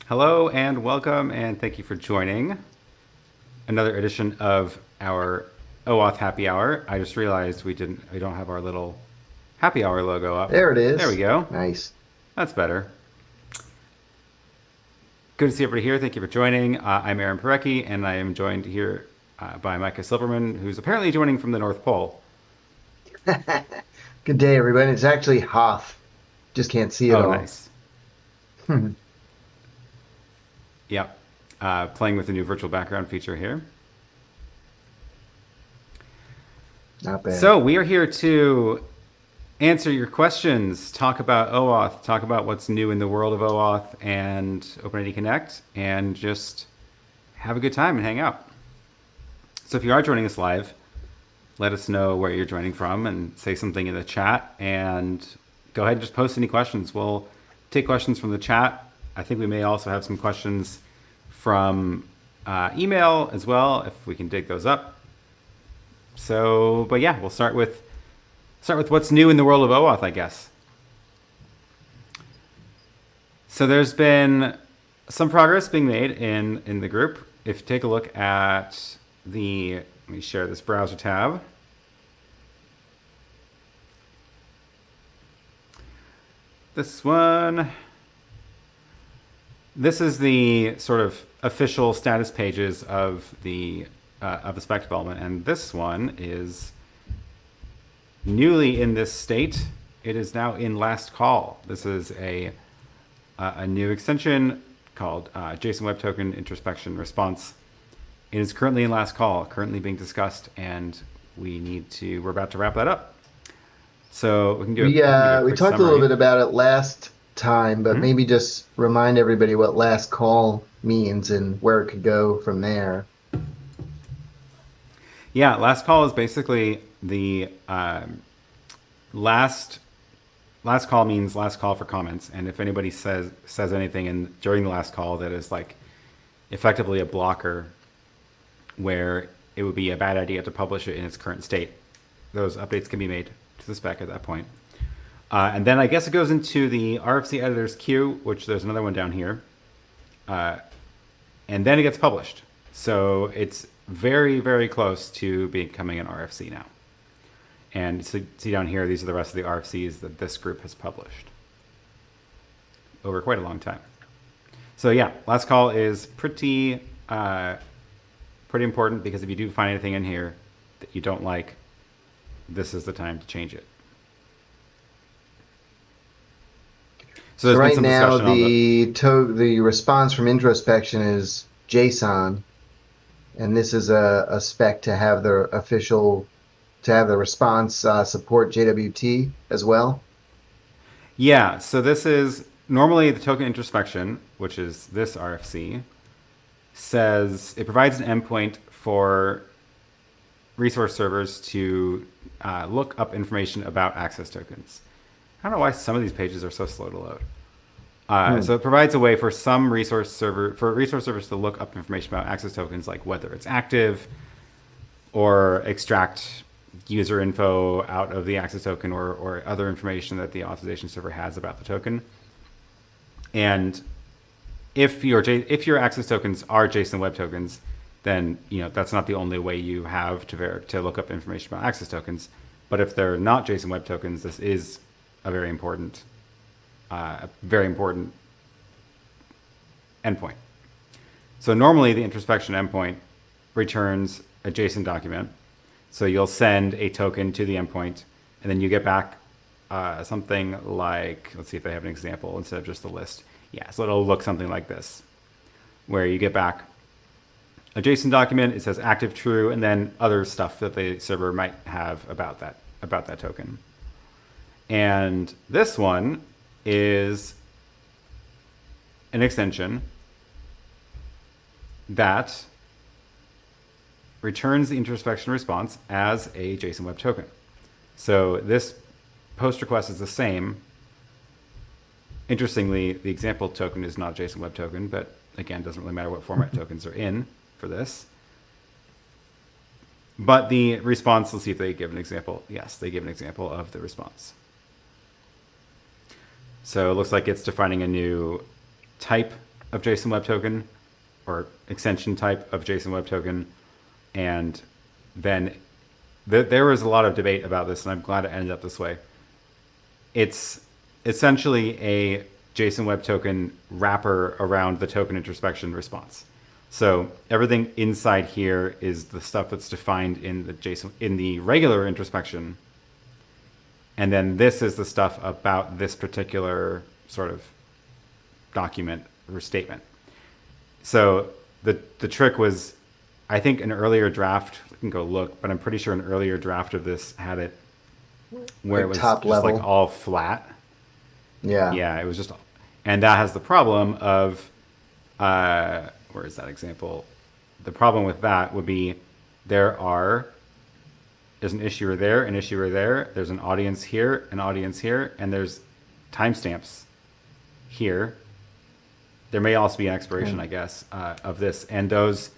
Hello and welcome, and thank you for joining another edition of our OAuth Happy Hour. I just realized we don't have our little Happy Hour logo up. There it There we is. go. Nice. That's better. Good to see everybody here. Thank you for joining. I'm Aaron Parecki, and I am joined here by Micah Silverman, who's apparently joining from the North Pole. Good day, everybody. It's actually Hoth. Just can't see it Oh, all. nice. Yep. Playing with the new virtual background feature here. Not bad. So we are here to answer your questions, talk about OAuth, talk about what's new in the world of OAuth and OpenID Connect, and just have a good time and hang out. So if you are joining us live, let us know where you're joining from and say something in the chat, and go ahead and just post any questions. We'll take questions from the chat. I think we may also have some questions from email as well, if we can dig those up. So, but yeah, we'll start with what's new in the world of OAuth, I guess. So there's been some progress being made in the group. If you take a look at let me share this browser tab. This one. This is the sort of official status pages of the spec development, and this one is newly in this state. It is now in last call. This is a new extension called JSON Web Token Introspection Response. It is currently in last call, currently being discussed, and we're about to wrap that up. So we can do a We quick talked a summary. little bit about it last time, but maybe just remind everybody what last call means and where it could go from there. Yeah, last call is basically the last call means last call for comments, and if anybody says anything during the last call that is like effectively a blocker, where it would be a bad idea to publish it in its current state, those updates can be made to the spec at that point. And then I guess it goes into the RFC editor's queue, which there's another one down here, and then it gets published. So it's very, very close to becoming an RFC now. And so see down here, these are the rest of the RFCs that this group has published over quite a long time. So yeah, last call is pretty important, because if you do find anything in here that you don't like, this is the time to change it. So right now, the response from introspection is JSON, and this is a spec to have the response support JWT as well. Yeah, so this is normally the token introspection, which is this RFC, says it provides an endpoint for resource servers to look up information about access tokens. I don't know why some of these pages are so slow to load. So it provides a way for resource servers to look up information about access tokens, like whether it's active, or extract user info out of the access token, or other information that the authorization server has about the token. And if your access tokens are JSON Web Tokens, then that's not the only way you have to look up information about access tokens. But if they're not JSON Web Tokens, this is a very important endpoint. So normally the introspection endpoint returns a JSON document. So you'll send a token to the endpoint, and then you get back something like, let's see if they have an example instead of just a list. Yeah, so it'll look something like this, where you get back a JSON document. It says active, true, and then other stuff that the server might have about that token. And this one is an extension that returns the introspection response as a JSON Web Token. So this post request is the same. Interestingly, the example token is not a JSON Web Token, but again, doesn't really matter what format tokens are in for this. But the response, let's see if they give an example. Yes, they give an example of the response. So it looks like it's defining a new type of JSON Web Token or extension type of JSON Web Token. And then there was a lot of debate about this, and I'm glad it ended up this way. It's essentially a JSON Web Token wrapper around the token introspection response. So everything inside here is the stuff that's defined in the JSON in the regular introspection. And then this is the stuff about this particular sort of document or statement. So the trick was, I think an earlier draft, we can go look, but I'm pretty sure an earlier draft of this had it where Like it was top just level. like all flat. Yeah. Yeah, it was just, and that has the problem of, where is that example? The problem with that would be there's an issuer there, an issuer there, there's an audience here, and there's timestamps here. There may also be an expiration, I guess, of this, and those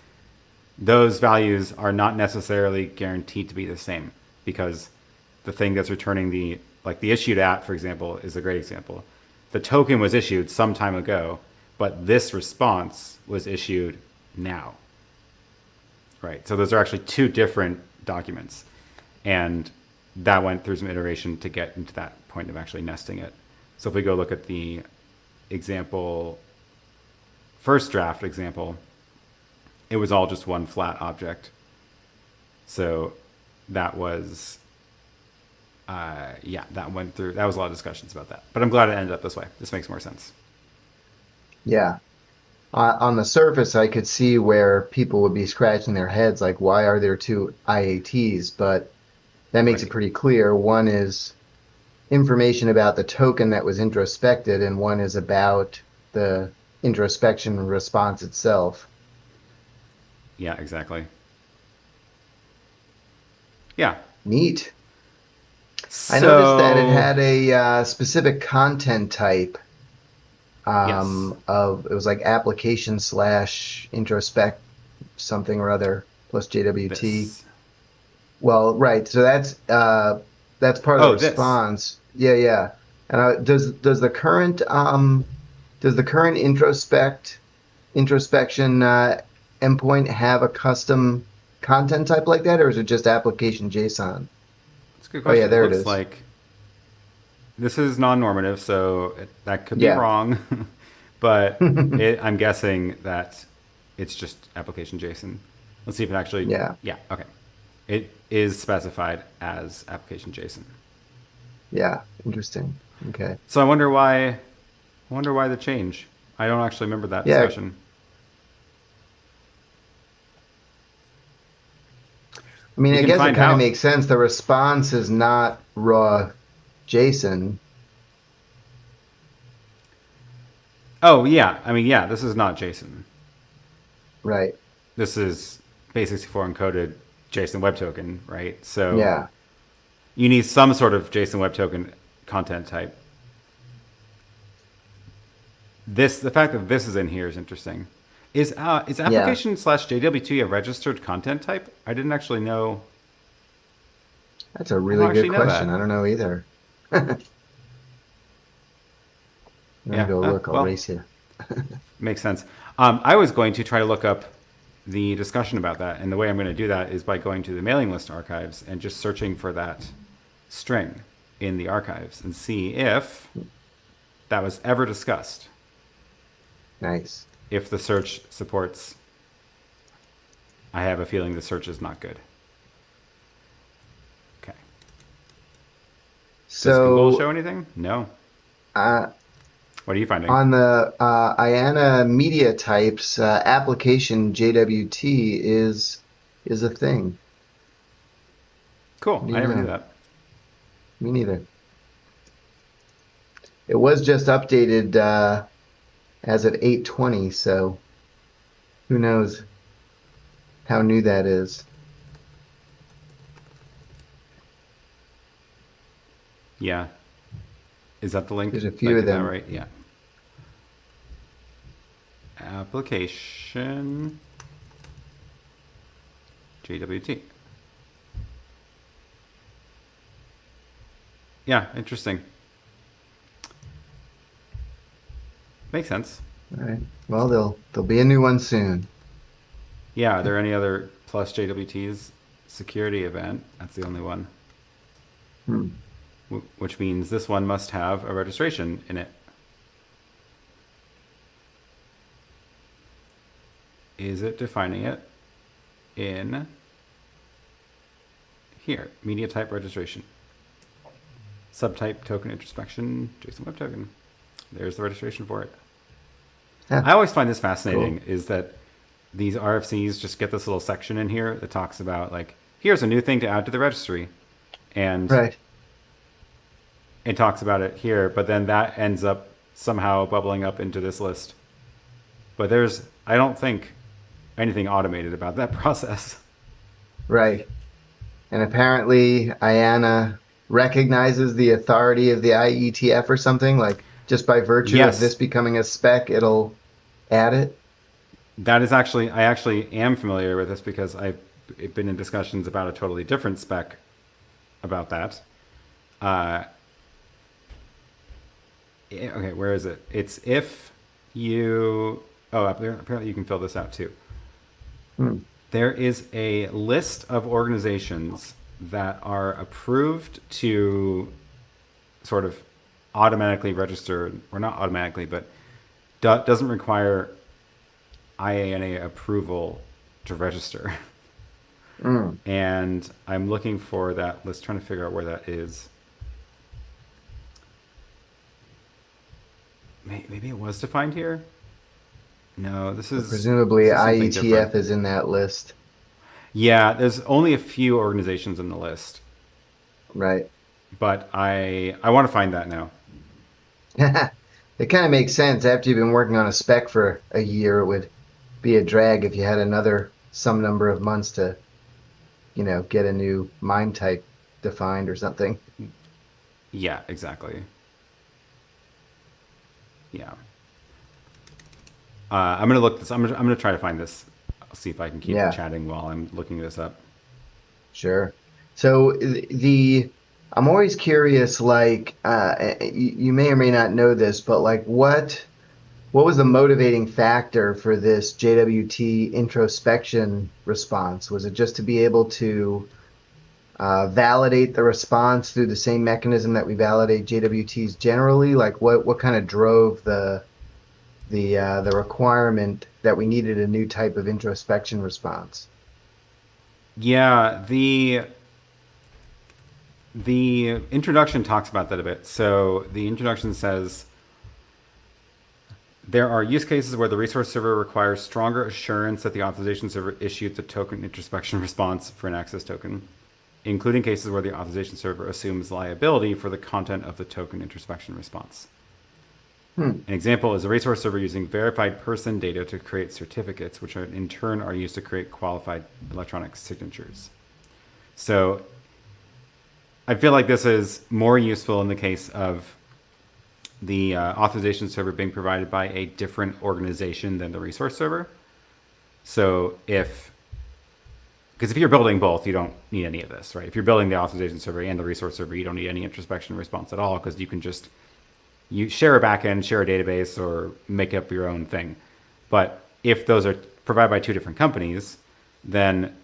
values are not necessarily guaranteed to be the same, because the thing that's returning the issued at, for example, is a great example. The token was issued some time ago, but this response was issued now. Right. So those are actually two different documents. And that went through some iteration to get into that point of actually nesting it. So if we go look at the example, first draft example, it was all just one flat object. So that was, that went through, that was a lot of discussions about that. But I'm glad it ended up this way. This makes more sense. Yeah. On the surface, I could see where people would be scratching their heads, like, why are there two IATs? But that makes it Right. pretty clear. One is information about the token that was introspected, and one is about the introspection response itself. Yeah, exactly. Yeah. Neat. I noticed that it So, had a specific content type yes, it was like application slash introspect something or other plus JWT. this. Well, right. So that's part of the Oh, this. response. Yeah, yeah. And does the current introspection endpoint have a custom content type like that, or is it just application JSON? That's a good Oh yeah, question. It there it looks is. like this is non-normative, so that could be Yeah. wrong. But I'm guessing that it's just application JSON. Let's see if it actually, Yeah. yeah, okay. It is specified as application JSON. Yeah. Interesting. Okay. So I wonder why the change. I don't actually remember that Yeah. discussion. I mean, We I can guess it find kind of out. makes sense. The response is not raw JSON. Oh, yeah. I mean, yeah, this is not JSON. Right. This is base64 encoded JSON Web Token, right? So Yeah. you need some sort of JSON Web Token content type. The fact that this is in here is interesting. Is Yeah. application slash JWT a registered content type? I didn't actually know. That's a I don't really good actually know question. I that. don't know either. I'm gonna Yeah. go look. I'll Well, race you. makes sense. I was going to try to look up the discussion about that, and the way I'm going to do that is by going to the mailing list archives and just searching for that string in the archives and see if that was ever discussed. Nice. If the search supports, I have a feeling the search is not good. Okay. Does Google show So anything? No. uh, What are you finding? on the IANA media types, application JWT is a thing. Cool. What do I you never knew know? that. Me neither. It was just updated as of 8:20, so who knows how new that is. Yeah. Is that the link? There's a Did I few of get that them. right? Yeah. Application JWT. Yeah, interesting. Makes sense. All right. Well, there'll be a new one soon. Yeah, are there any other plus JWT's security event? That's the only one. Hmm. Which means this one must have a registration in it. Is it defining it in here? Media type registration. Subtype token introspection, JSON Web Token. There's the registration for it. Huh. I always find this fascinating Cool. is that these RFCs just get this little section in here that talks about like, here's a new thing to add to the registry. And Right. it talks about it here, but then that ends up somehow bubbling up into this list. But there's, I don't think, anything automated about that process. Right. And apparently, IANA recognizes the authority of the IETF or something. Like just by virtue of this Yes, becoming a spec, it'll add it. that is actually, I actually am familiar with this because I've been in discussions about a totally different spec about that. Uh, okay, where is it? It's if you, oh, apparently you can fill this out too. Hmm. There is a list of organizations that are approved to sort of automatically register, or not automatically, but doesn't require IANA approval to register. Hmm. And I'm looking for that list, trying to figure out where that is. Maybe it was defined here. No, this So is presumably, this is something different. IETF is in that list. Yeah, there's only a few organizations in the list, Right. but I want to find that now. It kind of makes sense. After you've been working on a spec for a year, it would be a drag if you had another some number of months to, get a new MIME type defined or something. Yeah, exactly. Yeah. I'm gonna look this. I'm gonna try to find this. I'll see if I can keep Yeah, chatting while I'm looking this up. sure. So I'm always curious, like, you may or may not know this, but like, what was the motivating factor for this JWT introspection response? Was it just to be able to validate the response through the same mechanism that we validate JWTs generally? Like, what kind of drove the requirement that we needed a new type of introspection response? Yeah, the introduction talks about that a bit. So the introduction says there are use cases where the resource server requires stronger assurance that the authorization server issued the token introspection response for an access token, including cases where the authorization server assumes liability for the content of the token introspection response. Hmm. An example is a resource server using verified person data to create certificates, which in turn are used to create qualified electronic signatures. So I feel like this is more useful in the case of the authorization server being provided by a different organization than the resource server. So because if you're building both, you don't need any of this, right? If you're building the authorization server and the resource server, you don't need any introspection response at all because you can just you share a backend, share a database, or make up your own thing. But if those are provided by two different companies, then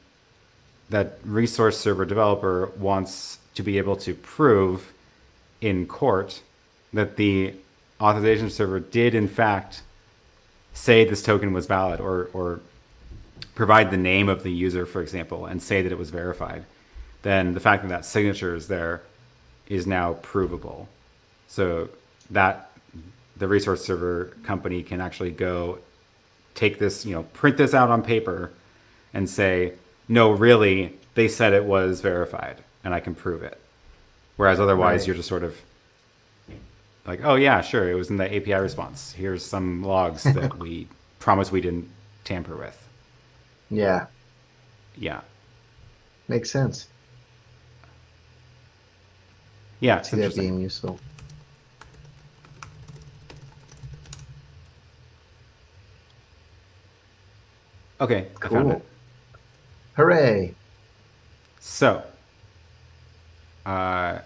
that resource server developer wants to be able to prove in court that the authorization server did in fact say this token was valid or provide the name of the user, for example, and say that it was verified, then the fact that that signature is there is now provable. So that the resource server company can actually go take this, print this out on paper and say, no, really, they said it was verified and I can prove it. Whereas otherwise, Right. you're just sort of like, oh, yeah, sure, it was in the API response. Here's some logs that we promise we didn't tamper with. Yeah, Yeah. makes sense. Yeah, Could it's see that interesting. being useful. Okay, I found it. Cool. Hooray. So, uh,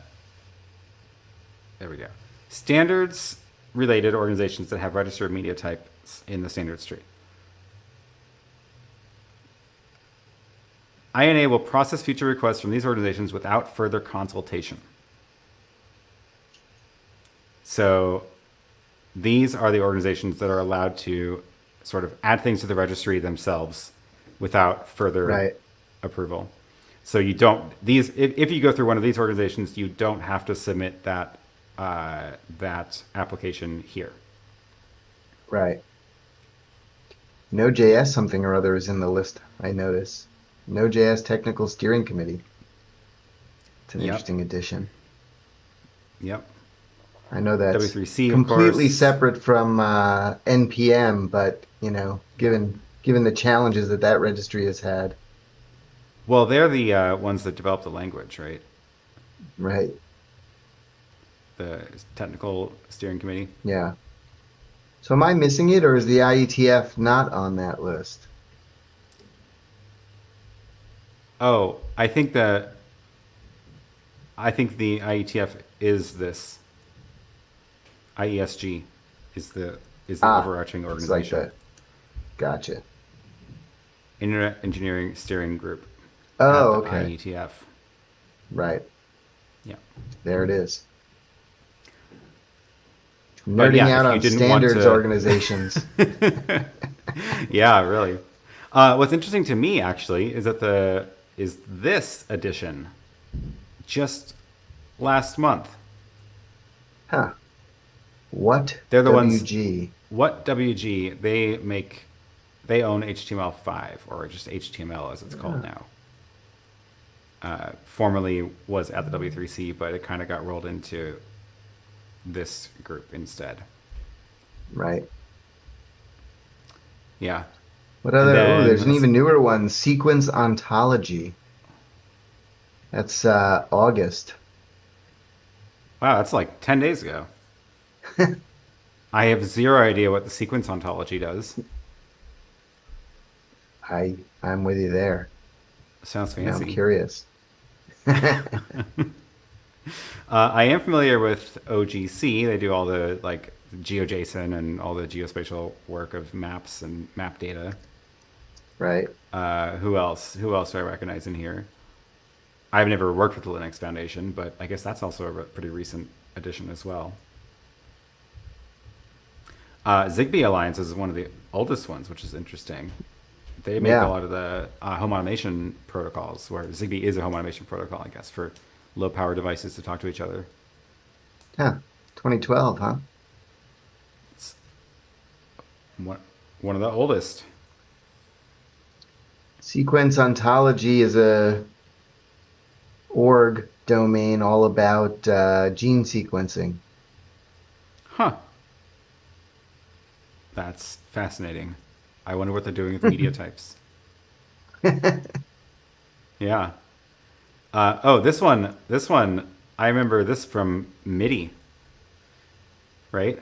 there we go. Standards related organizations that have registered media types in the standards tree. INA will process future requests from these organizations without further consultation. So these are the organizations that are allowed to sort of add things to the registry themselves without further Right. approval. So you don't, if you go through one of these organizations, you don't have to submit that application here. Right. Node.js something or other is in the list, I notice. Node.js Technical Steering Committee. It's an Yep. interesting addition. Yep. I know that's W3C, of completely course. separate from NPM, but given the challenges that registry has had, Well, they're the ones that develop the language, right? right? The technical steering committee. Yeah. So am I missing it, or is the IETF not on that list? Oh, I think the IETF is this. IESG is the overarching It's like organization. that. Gotcha. Internet Engineering Steering Group at Oh, the okay. IETF. Right. Yeah. There it is. But Nerding yeah, out if you on didn't want standards to, organizations. yeah, really. What's interesting to me actually is that this edition just last month. Huh. What They're the ones. WG? What WG? They own HTML5 or just HTML as it's called now. Formerly was at the W3C, but it kind of got rolled into this group instead. Right. Yeah. What other? Oh, there's an Then even newer one. Sequence ontology. That's August. wow, that's like 10 days ago. I have zero idea what the sequence ontology does. I'm with you there. Sounds Now I'm fancy. curious. I am familiar with OGC. They do all the like GeoJSON and all the geospatial work of maps and map data. Right. Who else? Who else do I recognize in here? I've never worked with the Linux Foundation, but I guess that's also a pretty recent addition as well. Zigbee Alliance is one of the oldest ones, which is interesting. They make a lot of the home automation protocols, where Zigbee is a home automation protocol, I guess, for low power devices to talk to each other. Yeah. 2012, huh? It's one of the oldest. Sequence ontology is a org domain all about gene sequencing. Huh. That's fascinating. I wonder what they're doing with media types. Yeah. This one, I remember this from MIDI, right?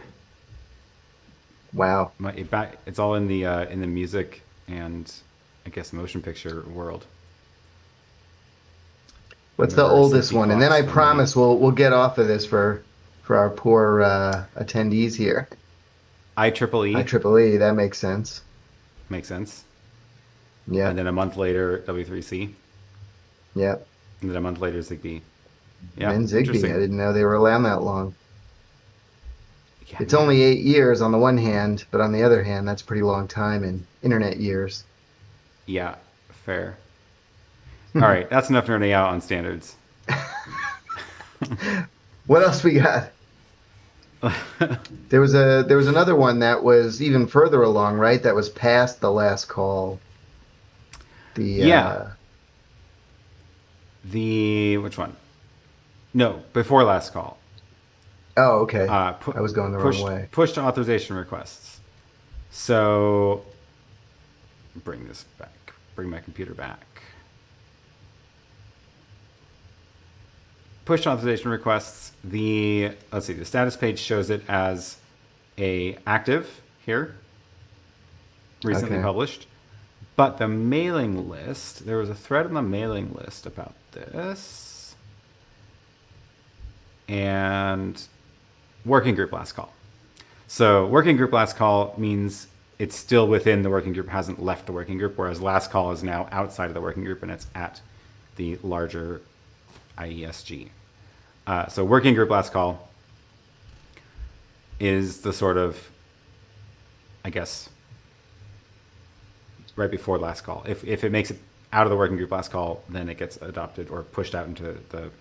Wow. It's all in the music and I guess motion picture world. What's the oldest one? And then I promise we'll get off of this for our poor attendees here. IEEE. IEEE, that makes sense. Makes sense. Yeah. And then a month later, W3C. Yeah. And then a month later, Zigbee. Yeah. And Zigbee. Interesting. I didn't know they were around that long. Yeah, it's only 8 years on the one hand, but on the other hand, that's a pretty long time in internet years. Yeah, fair. All right, that's enough nerding out on standards. What else we got? There was another one that was even further along, right? That was past the last call. The which one? No, before last call. Oh, okay. I was going the wrong way. Push to authorization requests. So bring this back. Bring my computer back. Push to authorization requests. Let's see. The status page shows it as a active here, recently published. But the mailing list, there was a thread on the mailing list about this. And working group last call. So working group last call means it's still within the working group, hasn't left the working group, whereas last call is now outside of the working group and it's at the larger IESG. So working group last call is the sort of, I guess, right before last call. If it makes it out of the working group last call, then it gets adopted or pushed out into the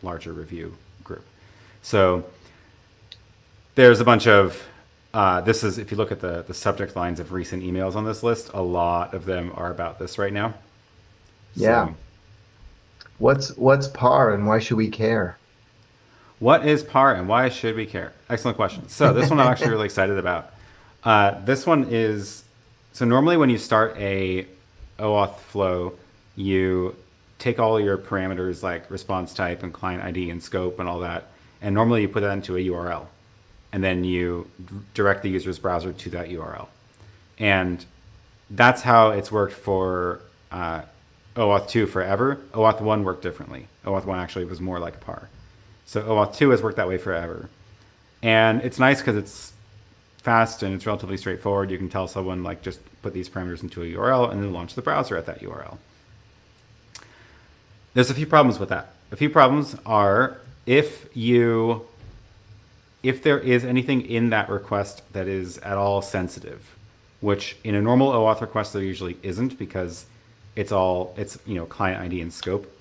larger review group. So there's a bunch of, this is, if you look at the subject lines of recent emails on this list, a lot of them are about this right now. Yeah. So, What's PAR and why should we care? what is PAR and why should we care? Excellent question. So this one I'm actually really excited about. This one is, so normally when you start a OAuth flow, you take all your parameters like response type and client ID and scope and all that, and normally you put that into a URL, and then you direct the user's browser to that URL. And that's how it's worked for OAuth 2 forever. OAuth 1 worked differently. OAuth 1 actually was more like PAR. So OAuth 2 has worked that way forever. And it's nice because it's fast and it's relatively straightforward. You can tell someone, like, just put these parameters into a URL and then launch the browser at that URL. There's a few problems with that. A few problems are if there is anything in that request that is at all sensitive, which in a normal OAuth request there usually isn't because it's client ID and scope.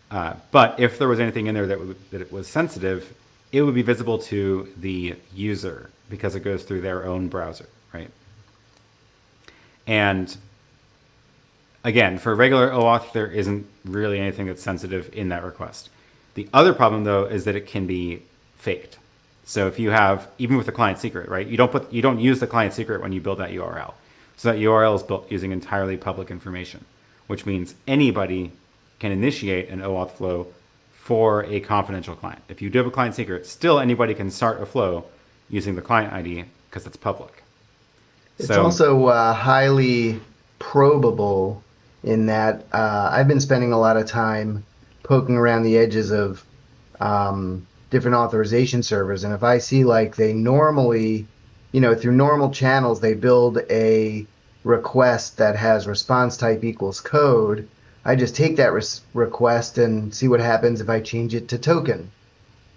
But if there was anything in there that it was sensitive, it would be visible to the user because it goes through their own browser, right? And again, for regular OAuth, there isn't really anything that's sensitive in that request. The other problem, though, is that it can be faked. So if you have, even with the client secret, right, you don't use the client secret when you build that URL. So that URL is built using entirely public information, which means anybody can initiate an OAuth flow for a confidential client. If you do have a client secret, still anybody can start a flow using the client ID because it's public. It's also highly probable in that I've been spending a lot of time poking around the edges of different authorization servers. And if I see like they normally, through normal channels, they build a request that has response type equals code, I just take that request and see what happens if I change it to token.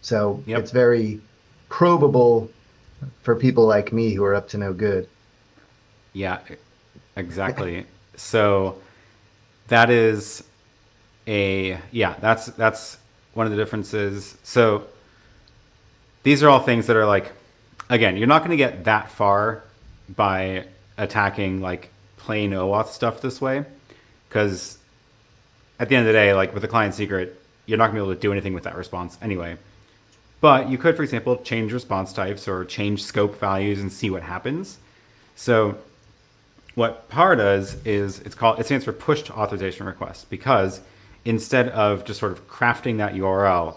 So It's very probable for people like me who are up to no good. Yeah, exactly. So that is that's one of the differences. So these are all things that are like, again, you're not going to get that far by attacking like plain OAuth stuff this way, because at the end of the day, like with the client secret, you're not going to be able to do anything with that response anyway. But you could, for example, change response types or change scope values and see what happens. So what PAR does is it stands for pushed authorization request, because instead of just sort of crafting that URL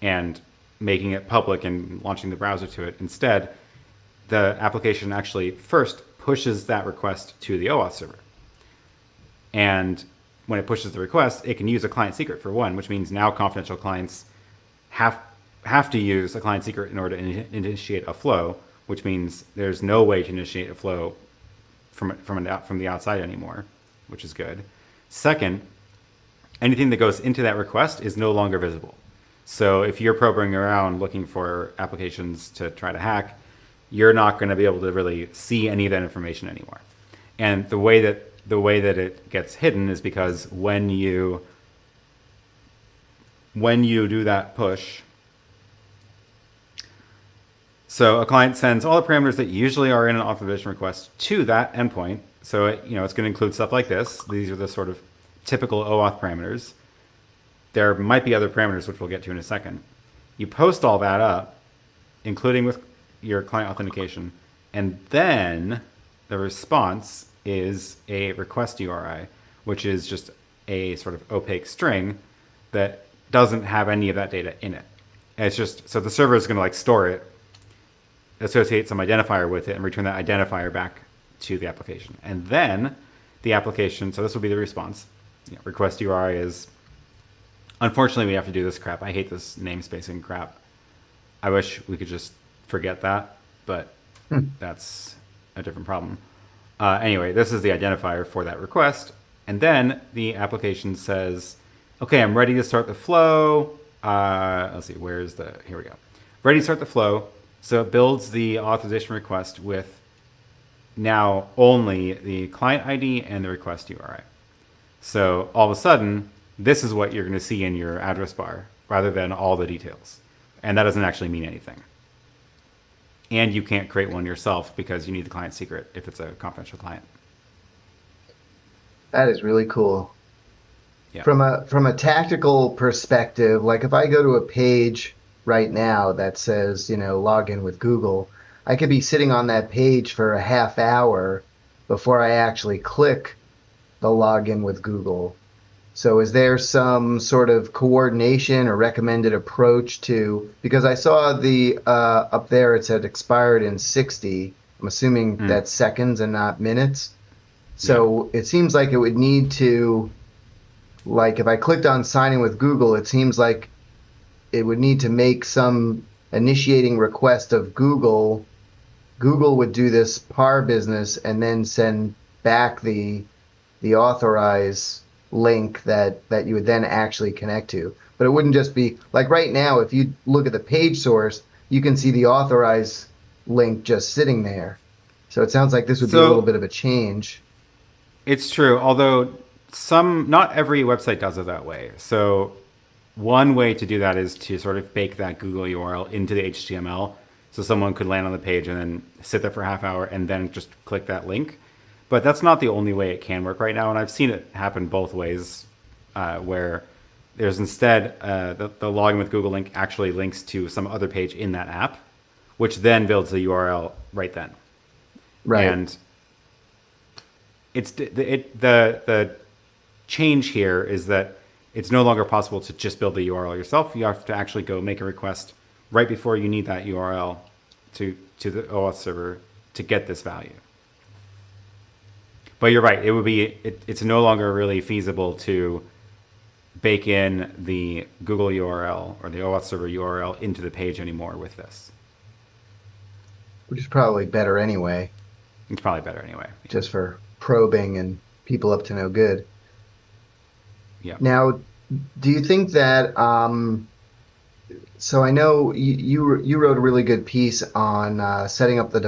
and making it public and launching the browser to it, instead, the application actually first pushes that request to the OAuth server. And when it pushes the request, it can use a client secret for one, which means now confidential clients have to use a client secret in order to initiate a flow, which means there's no way to initiate a flow from the outside anymore, which is good. Second, anything that goes into that request is no longer visible. So if you're probing around looking for applications to try to hack, you're not going to be able to really see any of that information anymore. And the way that it gets hidden is because when you do that push, so a client sends all the parameters that usually are in an authorization request to that endpoint. So it's going to include stuff like this. These are the sort of typical OAuth parameters. There might be other parameters, which we'll get to in a second. You post all that up, including with your client authentication, and then the response is a request URI, which is just a sort of opaque string that doesn't have any of that data in it. And it's just, so the server is going to like store it, associate some identifier with it, and return that identifier back to the application. And then the application, so this will be the response. Request URI is, unfortunately we have to do this crap. I hate this namespacing crap. I wish we could just forget that, but that's a different problem. Anyway, this is the identifier for that request. And then the application says, okay, I'm ready to start the flow. Let's see, here we go. Ready to start the flow. So it builds the authorization request with now only the client ID and the request URI. So all of a sudden, this is what you're going to see in your address bar rather than all the details. And that doesn't actually mean anything. And you can't create one yourself because you need the client secret if it's a confidential client. That is really cool. Yeah. From a tactical perspective, like if I go to a page right now that says, log in with Google, I could be sitting on that page for a half hour before I actually click the login with Google. So is there some sort of coordination or recommended approach to, because I saw the up there it said expired in 60. I'm assuming that's seconds and not minutes. Yeah. So it seems like it would need to, like if I clicked on signing with Google, it seems like it would need to make some initiating request of Google. Google would do this PAR business and then send back the authorize link that you would then actually connect to. But it wouldn't just be like right now, if you look at the page source, you can see the authorize link just sitting there. So it sounds like this would be a little So bit of a change. it's true, although not every website does it that way. So one way to do that is to sort of bake that Google URL into the HTML. So someone could land on the page and then sit there for a half hour and then just click that link. But that's not the only way it can work right now. And I've seen it happen both ways, where there's instead the login with Google link actually links to some other page in that app, which then builds the URL right then. Right. And the change here is that it's no longer possible to just build the URL yourself. You have to actually go make a request right before you need that URL to the OAuth server to get this value. But you're right. It's no longer really feasible to bake in the Google URL or the OAuth server URL into the page anymore with this. Which is probably better anyway, It's probably better anyway. just for probing and people up to no good. Yeah. Now, do you think that so I know you wrote a really good piece on setting up the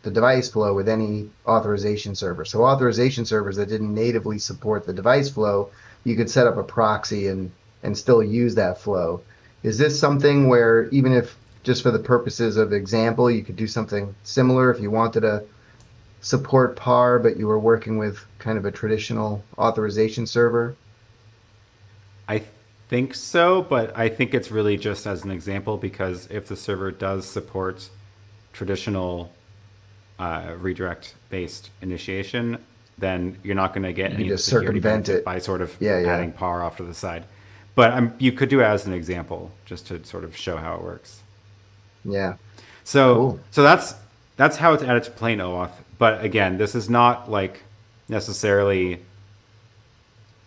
device flow with any authorization server. So authorization servers that didn't natively support the device flow, you could set up a proxy and still use that flow. Is this something where even if just for the purposes of example, you could do something similar if you wanted to support PAR, but you were working with kind of a traditional authorization server? I think so, but I think it's really just as an example because if the server does support traditional redirect-based initiation, then you're not going to get You any could of the just security circumvent benefit it. by sort of Yeah, yeah. adding PAR off to the side. But you could do it as an example just to sort of show how it works. Yeah. So Cool. so that's how it's added to plain OAuth. But again, this is not like necessarily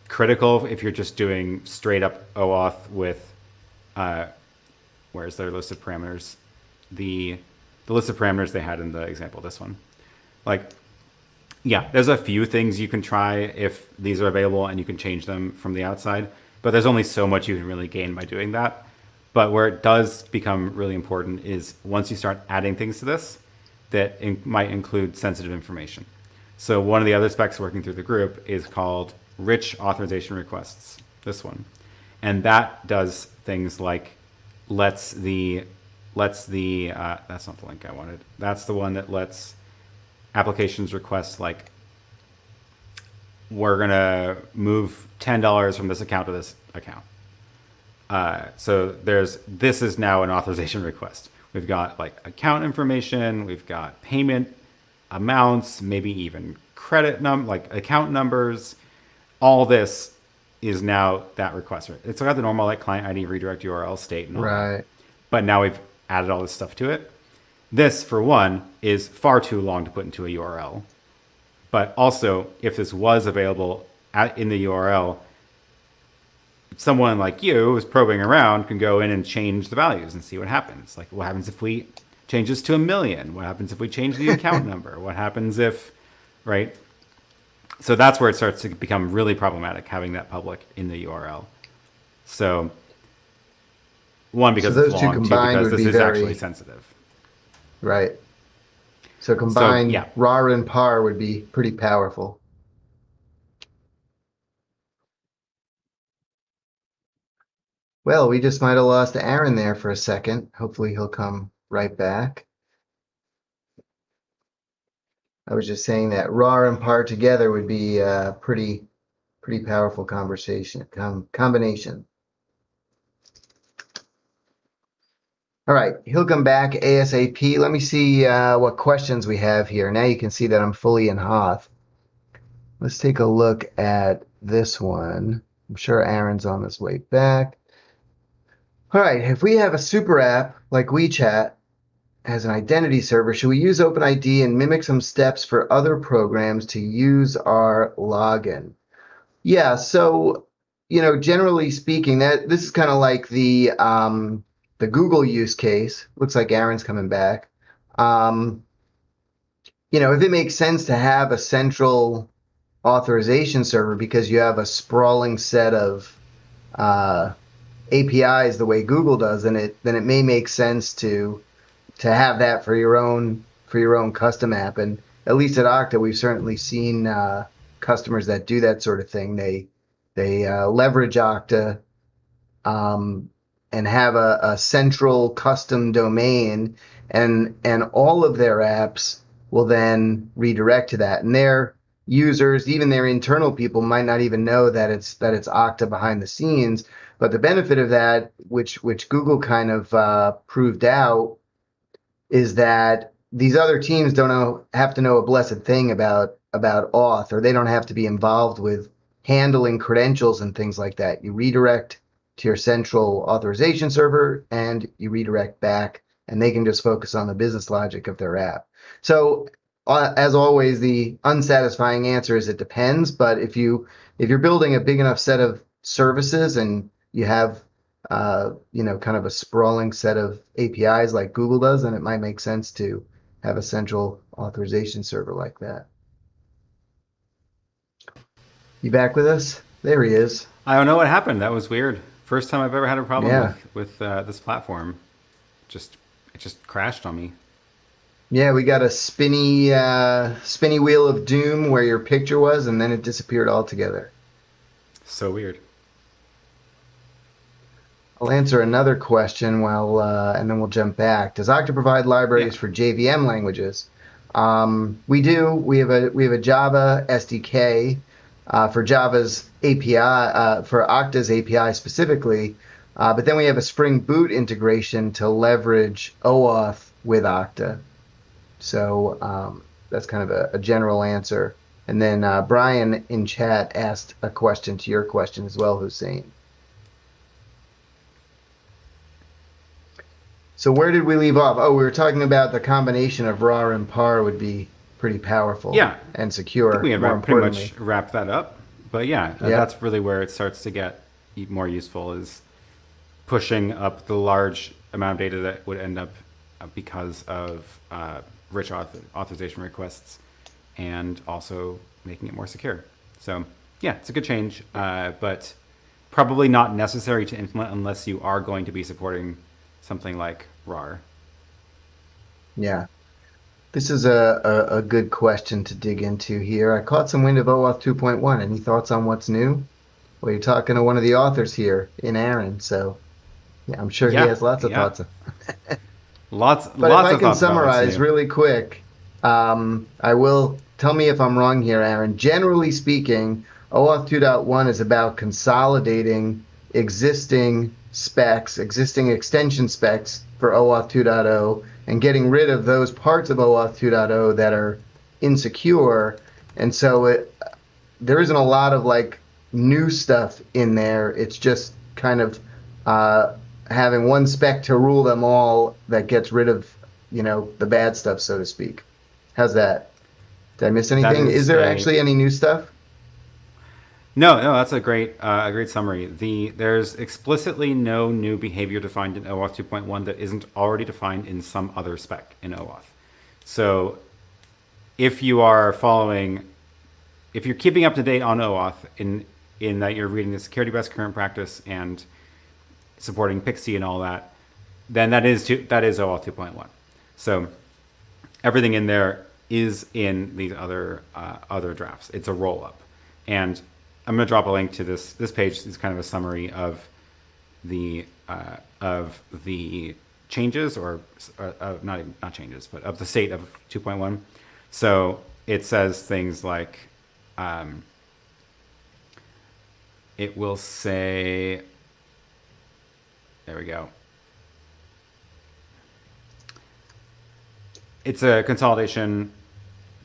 critical if you're just doing straight up OAuth with where's their list of parameters? The list of parameters they had in the example, this one. Like, yeah, there's a few things you can try if these are available and you can change them from the outside, but there's only so much you can really gain by doing that. But where it does become really important is once you start adding things to this that might include sensitive information. So one of the other specs working through the group is called rich authorization requests, this one. And that does things like lets the that's not the link I wanted. That's the one that lets applications request like, we're gonna move $10 from this account to this account. So this is now an authorization request. We've got like account information, we've got payment amounts, maybe even like account numbers. All this is now that request. It's got the normal like client ID, redirect URL, state, and all that. Right. But now we've added all this stuff to it. This, for one, is far too long to put into a URL. But also, if this was available in the URL, someone like you who's probing around can go in and change the values and see what happens. Like, what happens if we changes to 1 million? What happens if we change the account number? What happens if, right? So that's where it starts to become really problematic, having that public in the URL. So one, So because it's those two long, two, combined because would this be is actually very, sensitive. right. So So combined yeah, RAR and PAR would be pretty powerful. Well, we just might have lost Aaron there for a second. Hopefully he'll come right back. I was just saying that RAR and PAR together would be a pretty powerful combination. All right, he'll come back ASAP. Let me see what questions we have here. Now you can see that I'm fully in Hoth. Let's take a look at this one. I'm sure Aaron's on his way back. All right, if we have a super app like WeChat as an identity server, should we use OpenID and mimic some steps for other programs to use our login? Yeah, so generally speaking, that this is kind of like the Google use case. Looks like Aaron's coming back. Um, if it makes sense to have a central authorization server because you have a sprawling set of uh, APIs the way Google does, then it may make sense to have that for your own custom app. And at least at Okta, we've certainly seen customers that do that sort of thing. They leverage Okta um, and have a central custom domain, and all of their apps will then redirect to that. And their users, even their internal people, might not even know that it's Okta behind the scenes. But the benefit of that, which Google kind of proved out, is that these other teams have to know a blessed thing about auth, or they don't have to be involved with handling credentials and things like that. You redirect to your central authorization server and you redirect back, and they can just focus on the business logic of their app. So as always, the unsatisfying answer is it depends. But if you're building a big enough set of services and you have kind of a sprawling set of APIs like Google does, then it might make sense to have a central authorization server like that. You back with us? There he is. I don't know what happened. That was weird. First time I've ever had a problem Yeah. with this platform. Just it just crashed on me. Yeah, we got a spinny wheel of doom where your picture was, and then it disappeared altogether. So weird. I'll answer another question and then we'll jump back. Does Okta provide Yeah. libraries for JVM languages? We do. We have a Java SDK for Java's API for Okta's API specifically, but then we have a Spring Boot integration to leverage OAuth with Okta. So that's kind of a general answer. And then Brian in chat asked a question to your question as well, Hussein. So where did we leave off? Oh, we were talking about the combination of RAR and PAR would be pretty powerful Yeah. and I think secure, we had more pretty importantly. much wrapped that up. But yeah, Yeah. that's really where it starts to get more useful, is pushing up the large amount of data that would end up because of rich authorization requests, and also making it more secure. So yeah, it's a good change, but probably not necessary to implement unless you are going to be supporting something like RAR. Yeah. This is a good question to dig into here. I caught some wind of OAuth 2.1. Any thoughts on what's new? Well, you're talking to one of the authors here in Aaron, so yeah, I'm sure he Yeah, has lots of yeah. thoughts. Lots But if lots I of can thoughts about what's summarize new. really quick, I will tell me if I'm wrong here, Aaron. Generally speaking, OAuth 2.1 is about consolidating existing extension specs for OAuth 2.0 and getting rid of those parts of OAuth 2.0 that are insecure. And so there isn't a lot of like new stuff in there. It's just kind of uh, having one spec to rule them all that gets rid of, the bad stuff, so to speak. How's that? Did I miss That anything? Is is there a actually any new stuff? No, that's a great summary. There's explicitly no new behavior defined in OAuth 2.1 that isn't already defined in some other spec in OAuth. So if you are following, if you're keeping up to date on OAuth in that you're reading the security best current practice and supporting Pixie and all that, then that is OAuth 2.1. So everything in there is in these other drafts. It's a roll up, and I'm going to drop a link to this page. Is kind of a summary of the changes, or not changes, but of the state of 2.1. So it says things like, it will say, there we go. It's a consolidation.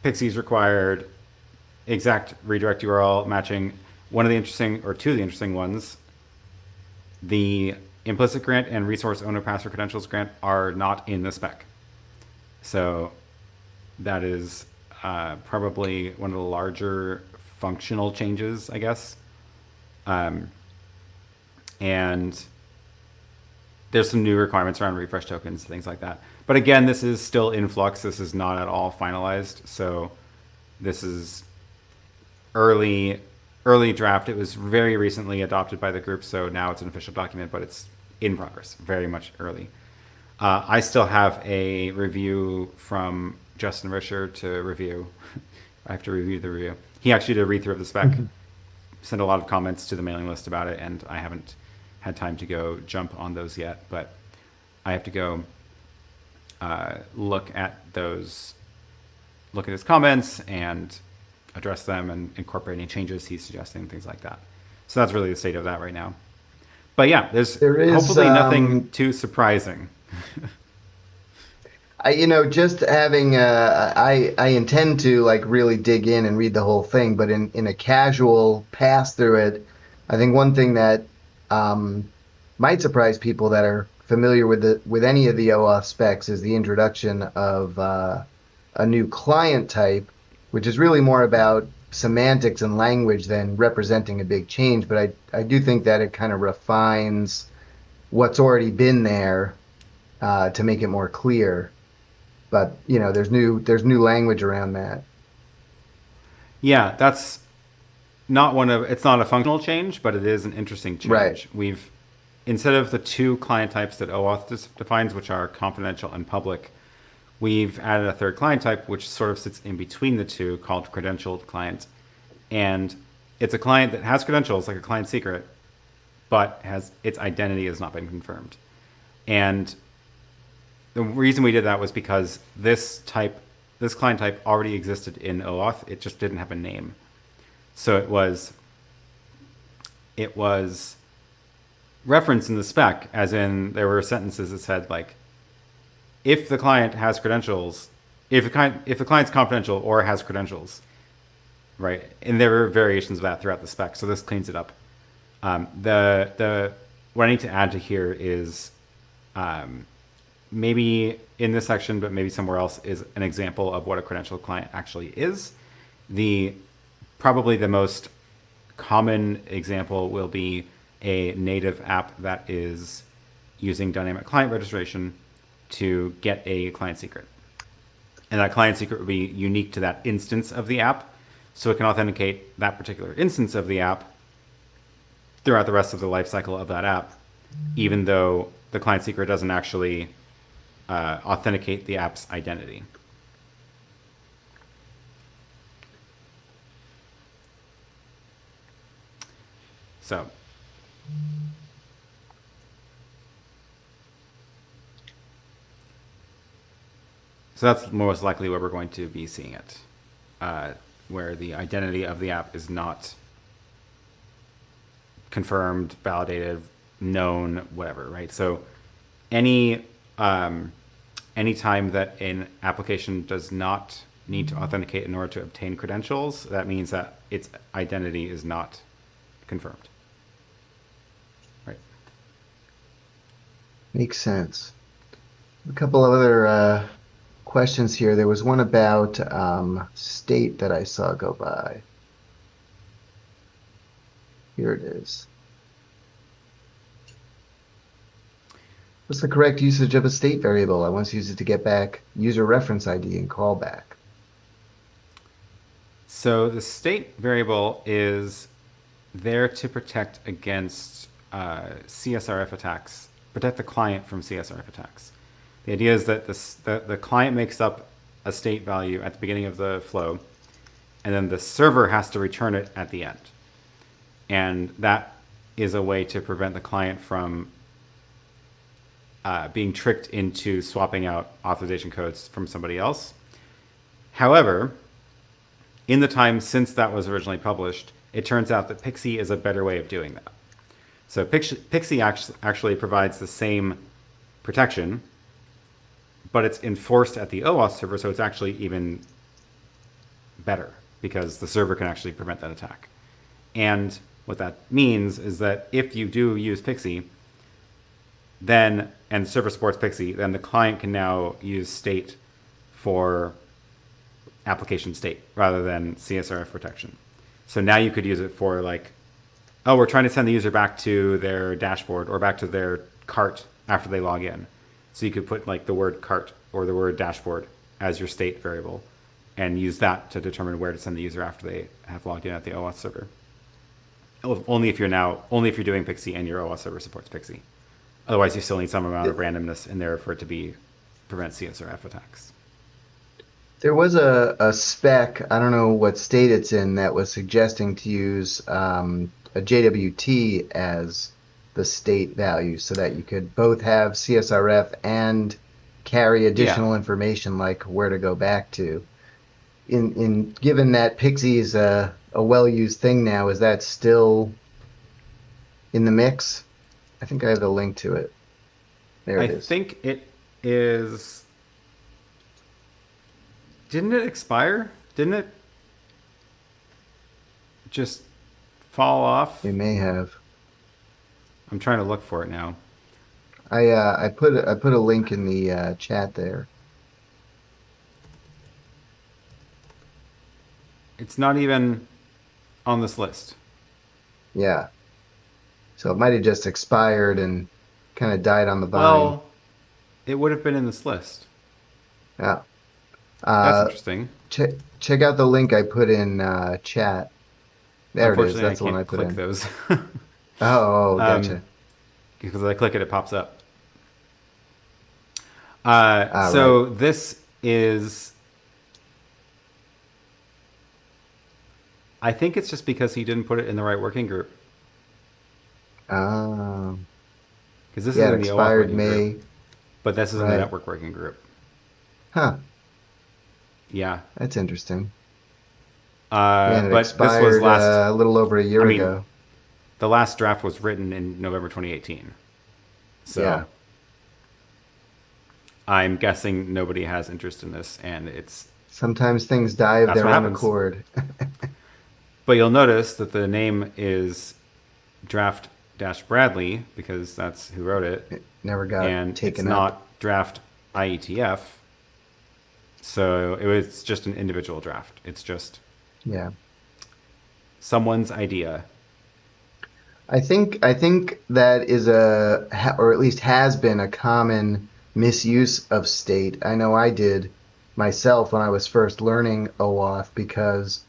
Pixie's required. Exact redirect URL matching. One of the interesting, or two of the interesting ones, the implicit grant and resource owner password credentials grant are not in the spec. So that is probably one of the larger functional changes, I guess. And there's some new requirements around refresh tokens, things like that. But again, this is still in flux. This is not at all finalized. So this is early draft. It was very recently adopted by the group, so now it's an official document, but it's in progress, very much early. I still have a review from Justin Risher to review. I have to review the review. He actually did a read through of the spec, sent a lot of comments to the mailing list about it, and I haven't had time to go jump on those yet, but I have to go look at his comments and address them and incorporate any changes he's suggesting, things like that. So that's really the state of that right now. But yeah, there is hopefully nothing too surprising. Just having I intend to like really dig in and read the whole thing, but in a casual pass through it, I think one thing that might surprise people that are familiar with any of the OAuth specs is the introduction of a new client type, which is really more about semantics and language than representing a big change. But I do think that it kind of refines what's already been there to make it more clear. But there's new language around that. Yeah, that's it's not a functional change, but it is an interesting change. Right. We've, instead of the two client types that OAuth defines, which are confidential and public, we've added a third client type, which sort of sits in between the two, called Credentialed Client. And it's a client that has credentials, like a client secret, but its identity has not been confirmed. And the reason we did that was because this client type already existed in OAuth. It just didn't have a name. So it was referenced in the spec, as in there were sentences that said, like, if the client has credentials, if the client's confidential or has credentials, right? And there were variations of that throughout the spec. So this cleans it up. What I need to add to here is, maybe in this section, but maybe somewhere else, is an example of what a credentialed client actually is. Probably the most common example will be a native app that is using dynamic client registration to get a client secret. And that client secret would be unique to that instance of the app. So it can authenticate that particular instance of the app throughout the rest of the lifecycle of that app, even though the client secret doesn't actually authenticate the app's identity. So that's most likely where we're going to be seeing it, where the identity of the app is not confirmed, validated, known, whatever, right? So any time that an application does not need to authenticate in order to obtain credentials, that means that its identity is not confirmed. Right. Makes sense. A couple of other questions here. There was one about state that I saw go by. Here it is. What's the correct usage of a state variable? I once used it to get back user reference ID and callback. So the state variable is there to protect against CSRF attacks, protect the client from CSRF attacks. The idea is that the client makes up a state value at the beginning of the flow, and then the server has to return it at the end. And that is a way to prevent the client from being tricked into swapping out authorization codes from somebody else. However, in the time since that was originally published, it turns out that Pixie is a better way of doing that. So Pixie actually provides the same protection, but it's enforced at the OAuth server, so it's actually even better because the server can actually prevent that attack. And what that means is that if you do use Pixie, then, and the server supports Pixie, then the client can now use state for application state rather than CSRF protection. So now you could use it for like, oh, we're trying to send the user back to their dashboard or back to their cart after they log in. So you could put like the word cart or the word dashboard as your state variable and use that to determine where to send the user after they have logged in at the OAuth server. Only if you're doing Pixie and your OAuth server supports Pixie. Otherwise, you still need some amount of randomness in there for it to prevent CSRF attacks. There was a spec, I don't know what state it's in, that was suggesting to use a JWT as the state value so that you could both have CSRF and carry additional information like where to go back to. Given that Pixie is a well-used thing now, is that still in the mix? I think I have the link to it. There it is. I think it is. Didn't it expire? Didn't it just fall off? It may have. I'm trying to look for it now. I put a link in the chat there. It's not even on this list. Yeah. So it might have just expired and kind of died on the vine. Well, it would have been in this list. Yeah. That's interesting. Check out the link I put in chat. There it is. That's the one I put in. Those. Oh, gotcha. Because I click it, it pops up. So right. This is. I think it's just because he didn't put it in the right working group. Because this is in the OAuth working group, but this is in the network working group. Huh. Yeah. That's interesting. But this was a little over a year ago. The last draft was written in November 2018. So yeah. I'm guessing nobody has interest in this, and it's... Sometimes things die of their own accord. But you'll notice that the name is draft-Bradley, because that's who wrote it. It never got taken up. And it's not draft IETF. So it was just an individual draft. It's just someone's idea. I think that is or at least has been a common misuse of state. I know I did myself when I was first learning OAuth, because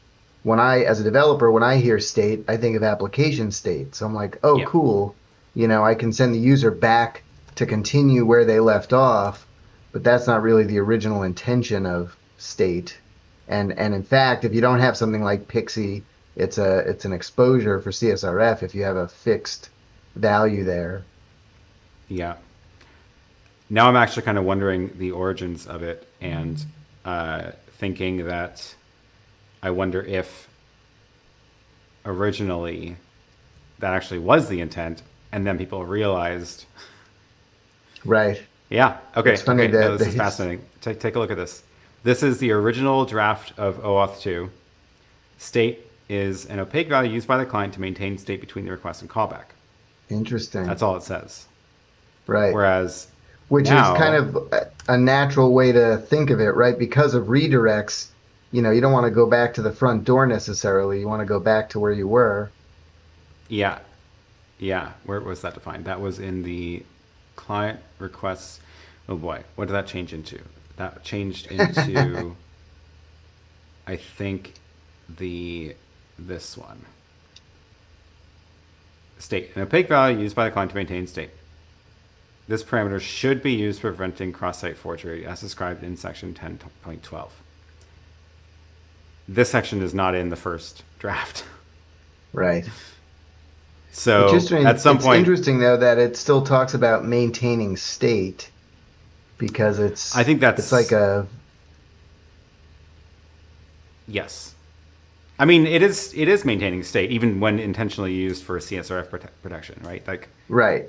as a developer, when I hear state, I think of application state. So I'm like, oh, cool. I can send the user back to continue where they left off, but that's not really the original intention of state. And in fact, if you don't have something like Pixie, it's an exposure for CSRF if you have a fixed value there. Yeah. Now I'm actually kind of wondering the origins of it and thinking that I wonder if originally that actually was the intent, and then people realized. Right. Yeah. Okay. It's funny this is fascinating. Take a look at this. This is the original draft of OAuth 2. State is an opaque value used by the client to maintain state between the request and callback. Interesting. That's all it says. Right. Which is kind of a natural way to think of it, right? Because of redirects, you don't want to go back to the front door necessarily. You want to go back to where you were. Yeah. Yeah. Where was that defined? That was in the client requests. Oh boy. What did that change into? That changed into, I think, this one. State. An opaque value used by the client to maintain state. This parameter should be used for preventing cross-site forgery as described in section 10.12. This section is not in the first draft. Right. So at some It's point, interesting though that it still talks about maintaining state because I think it's like that's, a yes. I mean, it is maintaining state even when intentionally used for CSRF protection, right? Like, right.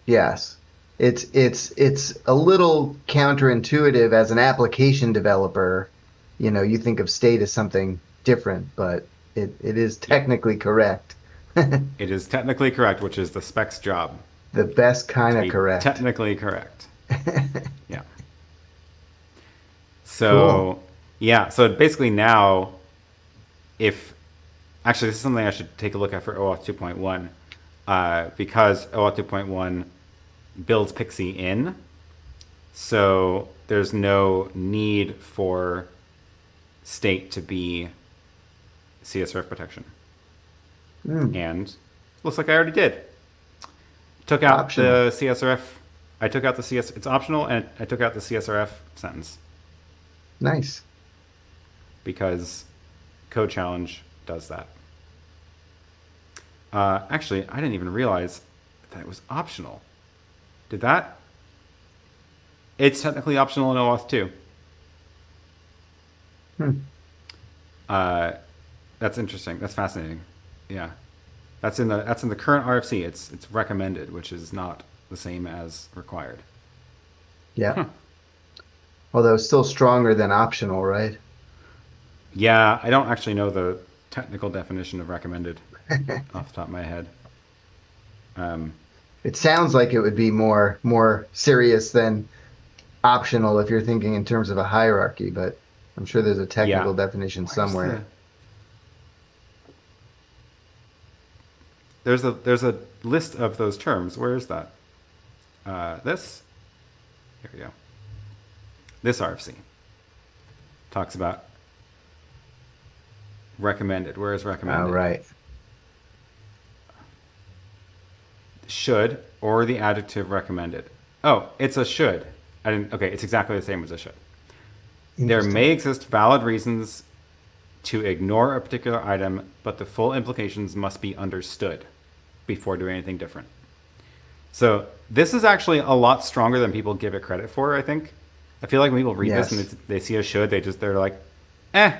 Yes. It's a little counterintuitive as an application developer. You think of state as something different, but it is yeah, technically correct. it is technically correct, which is the spec's job The best to kind of be correct. technically correct. Yeah. Cool. So, yeah. So basically now, if actually this is something I should take a look at for OAuth 2.1, because OAuth 2.1 builds Pixie in, so there's no need for state to be CSRF protection. Hmm. And looks like I already did. Took out Optional. the CSRF. I took out the CS. It's optional, and I took out the CSRF sentence Nice. because Code Challenge does that. Actually, I didn't even realize that it was optional. Did that? It's technically optional in OAuth 2. Hmm. That's interesting. That's fascinating. Yeah, that's in the current RFC. It's recommended, which is not the same as required. Yeah. Although still stronger than optional, right? Yeah, I don't actually know the technical definition of recommended off the top of my head. Um, It sounds like it would be more serious than optional if you're thinking in terms of a hierarchy, but I'm sure there's a yeah, technical definition where's the? somewhere. There's a list of those terms. Where is that? This. Here we go. This RFC talks about recommended. Where is All recommended? right. Should or the adjective recommended. Oh, it's a should. I didn't. Okay, it's exactly the same as a should. There may Interesting. exist valid reasons to ignore a particular item, but the full implications must be understood before doing anything different. So this is actually a lot stronger than people give it credit for, I think. I feel like when people read this and Yes. they see a should, they're like, I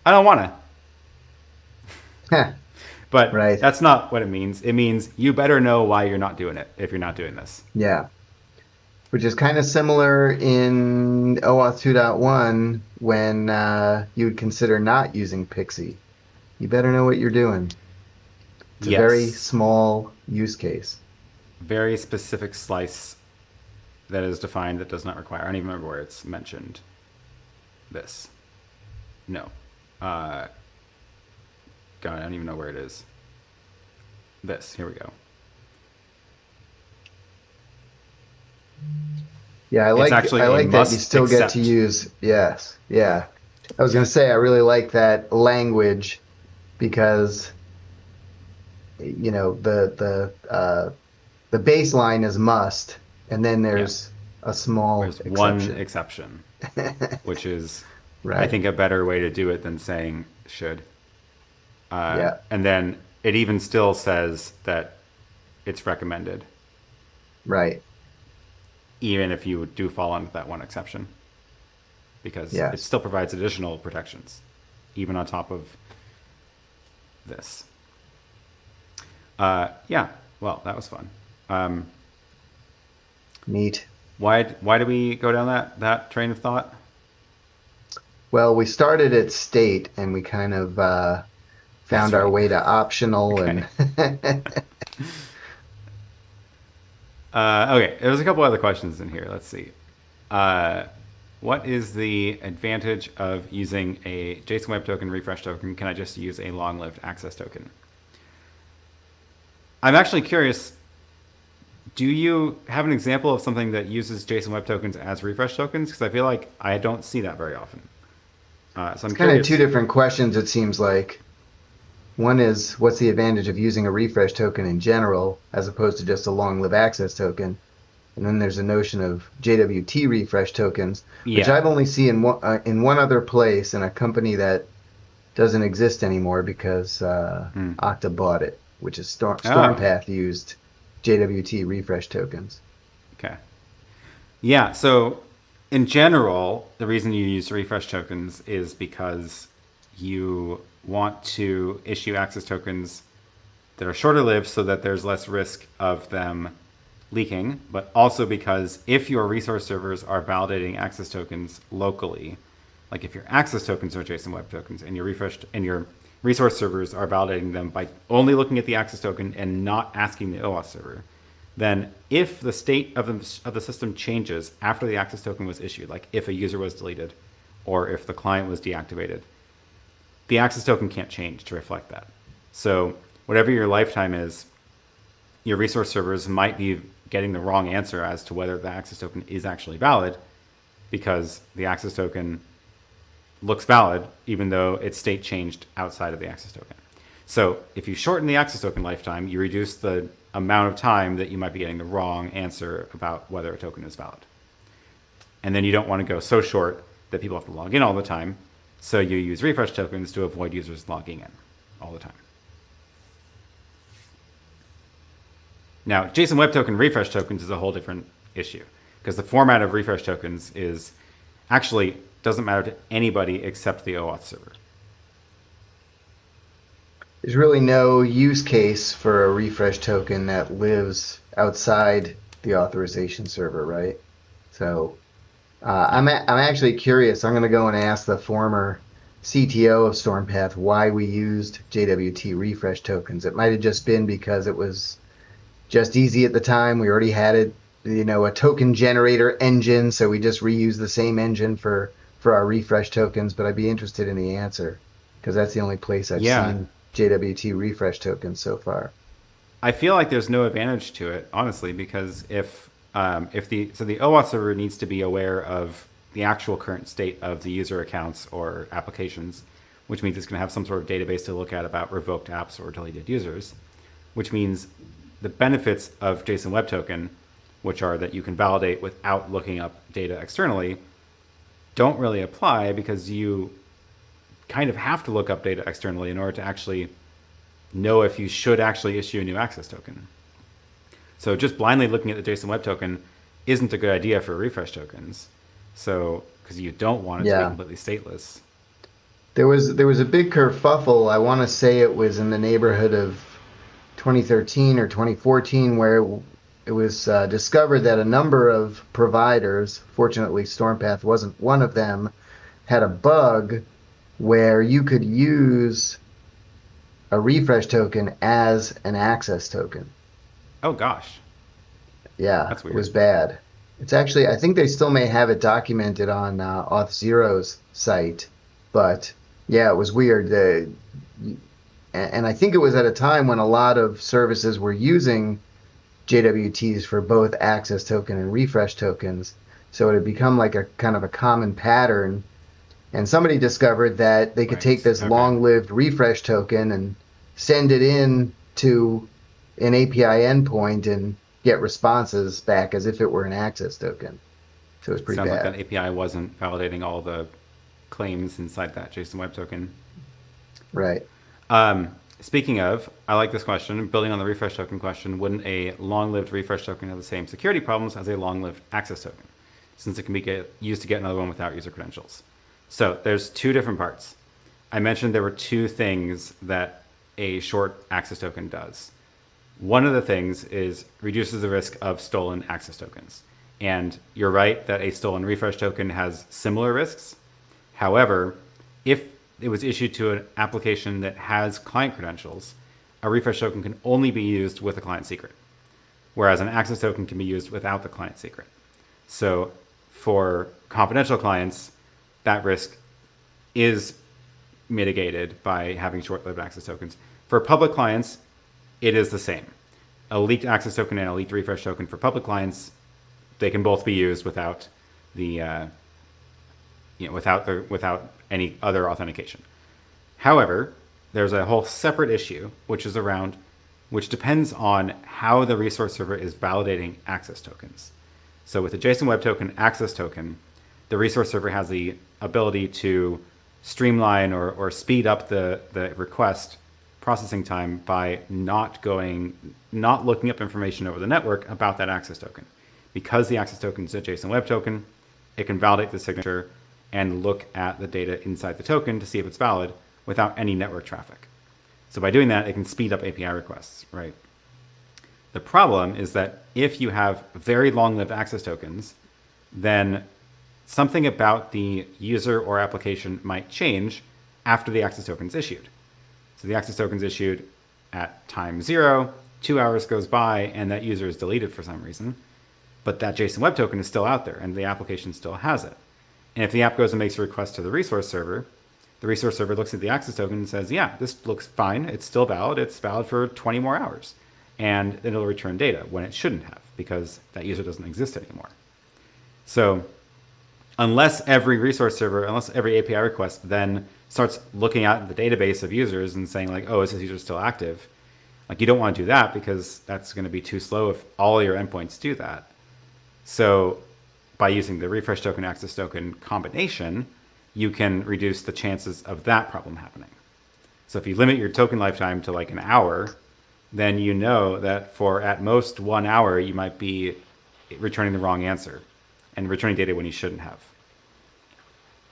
don't want to. Heh. But Right. that's not what it means. It means you better know why you're not doing it if you're not doing this. Yeah. Which is kind of similar in OAuth 2.1 when you would consider not using Pixie. You better know what you're doing. It's a very Yes. small use case. Very specific slice that is defined that does not require. I don't even remember where it's mentioned. This. No. God, I don't even know where it is. This. Here we go. Yeah, It's I actually a like that you must still get to accept. use yes. Yeah. I was going to say I really like that language because the baseline is must and then Yeah. there's a small There's one exception. exception, which is, I Right. think, a better way to do it than saying should. Yeah. And then it even still says that it's recommended, Right. even if you do fall under that one exception, because it Yes. still provides additional protections, even on top of this. Yeah, well, that was fun. Neat. Why do we go down that train of thought? Well, we started at state and we kind of That's found our right. way to optional Okay. and Okay, there's a couple other questions in here. Let's see. What is the advantage of using a JSON Web Token refresh token? Can I just use a long-lived access token? I'm actually curious. Do you have an example of something that uses JSON Web Tokens as refresh tokens? Because I feel like I don't see that very often. So It's I'm kind of two curious. different questions, it seems like. One is what's the advantage of using a refresh token in general as opposed to just a long live access token? And then there's a notion of JWT refresh tokens, which Yeah. I've only seen in one other place in a company that doesn't exist anymore because Hmm. Okta bought it, which is Oh, Stormpath used JWT refresh tokens. okay. Yeah. So in general, the reason you use refresh tokens is because you want to issue access tokens that are shorter lived so that there's less risk of them leaking, but also because if your resource servers are validating access tokens locally, like if your access tokens are JSON Web Tokens and your resource servers are validating them by only looking at the access token and not asking the OAuth server, then if the state of the system changes after the access token was issued, like if a user was deleted or if the client was deactivated, the access token can't change to reflect that. So whatever your lifetime is, your resource servers might be getting the wrong answer as to whether the access token is actually valid because the access token looks valid even though its state changed outside of the access token. So if you shorten the access token lifetime, you reduce the amount of time that you might be getting the wrong answer about whether a token is valid. And then you don't want to go so short that people have to log in all the time. So you use refresh tokens to avoid users logging in all the time. Now, JSON Web Token refresh tokens is a whole different issue because the format of refresh tokens is actually doesn't matter to anybody except the OAuth server. There's really no use case for a refresh token that lives outside the authorization server, right? So Yeah. I'm actually curious. I'm going to go and ask the former CTO of Stormpath why we used JWT refresh tokens. It might have just been because it was just easy at the time. We already had it, a token generator engine, so we just reused the same engine for our refresh tokens. But I'd be interested in the answer because that's the only place I've Yeah. seen JWT refresh tokens so far. I feel like there's no advantage to it, honestly, because if the OAuth server needs to be aware of the actual current state of the user accounts or applications, which means it's going to have some sort of database to look at about revoked apps or deleted users, which means the benefits of JSON Web Token, which are that you can validate without looking up data externally, don't really apply because you kind of have to look up data externally in order to actually know if you should actually issue a new access token. So just blindly looking at the JSON Web Token isn't a good idea for refresh tokens. So because you don't want it to be Yeah, completely stateless. there was a big kerfuffle. I want to say it was in the neighborhood of 2013 or 2014 where it was discovered that a number of providers, fortunately Stormpath wasn't one of them, had a bug where you could use a refresh token as an access token. Oh gosh, Yeah, that's it was weird. bad. It's actually, I think they still may have it documented on Auth0's site, but yeah, it was weird. And I think it was at a time when a lot of services were using JWTs for both access token and refresh tokens. So it had become like a kind of a common pattern. And somebody discovered that they could take Right. this Okay. long-lived refresh token and send it in to an API endpoint and get responses back as if it were an access token. So it was pretty Sounds like that bad. API wasn't validating all the claims inside that JSON Web Token. Right. Speaking of, I like this question. Building on the refresh token question, wouldn't a long-lived refresh token have the same security problems as a long-lived access token, since it can be used to get another one without user credentials? So there's two different parts. I mentioned there were two things that a short access token does. One of the things is reduces the risk of stolen access tokens. And you're right that a stolen refresh token has similar risks. However, if it was issued to an application that has client credentials, a refresh token can only be used with a client secret, whereas an access token can be used without the client secret. So for confidential clients, that risk is mitigated by having short-lived access tokens. For public clients, it is the same. a leaked access token and a leaked refresh token for public clients, they can both be used without the without any other authentication. However, there's a whole separate issue which depends on how the resource server is validating access tokens. So with the JSON Web Token access token, the resource server has the ability to streamline or speed up the request processing time by not looking up information over the network about that access token. Because the access token is a JSON Web Token, it can validate the signature and look at the data inside the token to see if it's valid without any network traffic. So by doing that, it can speed up API requests, right? The problem is that if you have very long-lived access tokens, then something about the user or application might change after the access token is issued. So the access token is issued at time 0, 2 hours goes by, and that user is deleted for some reason. But that JSON Web Token is still out there, and the application still has it. And if the app goes and makes a request to the resource server, the resource server looks at the access token and says, yeah, this looks fine. It's still valid. It's valid for 20 more hours. And then it'll return data when it shouldn't have, because that user doesn't exist anymore. So unless every API request then starts looking at the database of users and saying like, oh, is this user still active? Like, you don't want to do that because that's going to be too slow if all your endpoints do that. So by using the refresh token, access token combination, you can reduce the chances of that problem happening. So if you limit your token lifetime to like an hour, then you know that for at most 1 hour, you might be returning the wrong answer and returning data when you shouldn't have.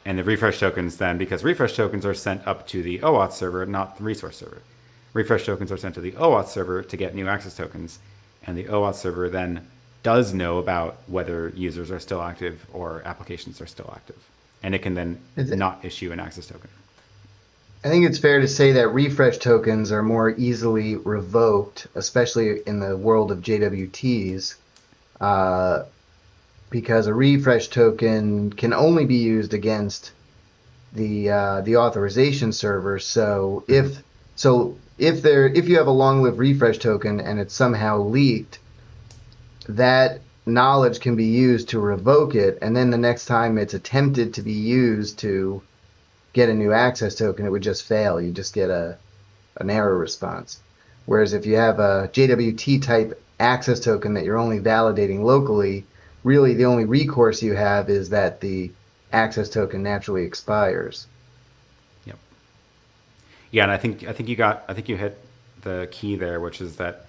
And the refresh tokens then, because refresh tokens are sent up to the OAuth server, not the resource server. Refresh tokens are sent to the OAuth server to get new access tokens. And the OAuth server then does know about whether users are still active or applications are still active. And it can then not issue an access token. I think it's fair to say that refresh tokens are more easily revoked, especially in the world of JWTs, because a refresh token can only be used against the authorization server. So if you have a long-lived refresh token and it's somehow leaked, that knowledge can be used to revoke it, and then the next time it's attempted to be used to get a new access token, it would just fail. You just get an error response. Whereas if you have a JWT type access token that you're only validating locally, really the only recourse you have is that the access token naturally expires. Yep. Yeah, and I think you hit the key there, which is that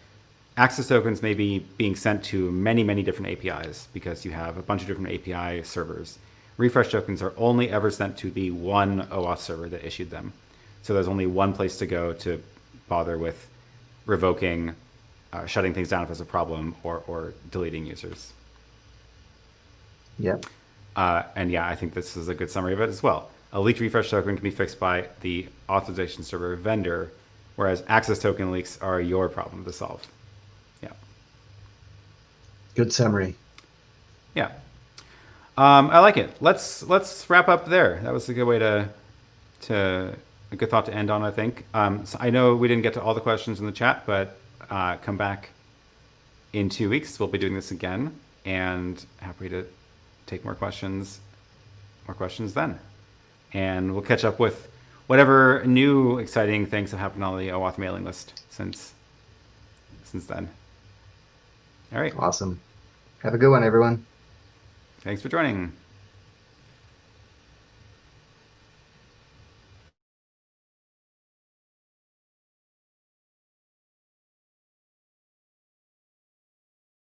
access tokens may be being sent to many, many different APIs because you have a bunch of different API servers. Refresh tokens are only ever sent to the one OAuth server that issued them. So there's only one place to go to bother with revoking, shutting things down if there's a problem, or deleting users. Yep. And yeah, I think this is a good summary of it as well. A leaked refresh token can be fixed by the authorization server vendor, whereas access token leaks are your problem to solve. Yeah. Good summary. Yeah. I like it. Let's wrap up there. That was a good way to a good thought to end on, I think. So I know we didn't get to all the questions in the chat, but come back in 2 weeks. We'll be doing this again, and happy to take more questions then. And we'll catch up with whatever new exciting things have happened on the OAuth mailing list since then. All right. Awesome. Have a good one, everyone. Thanks for joining.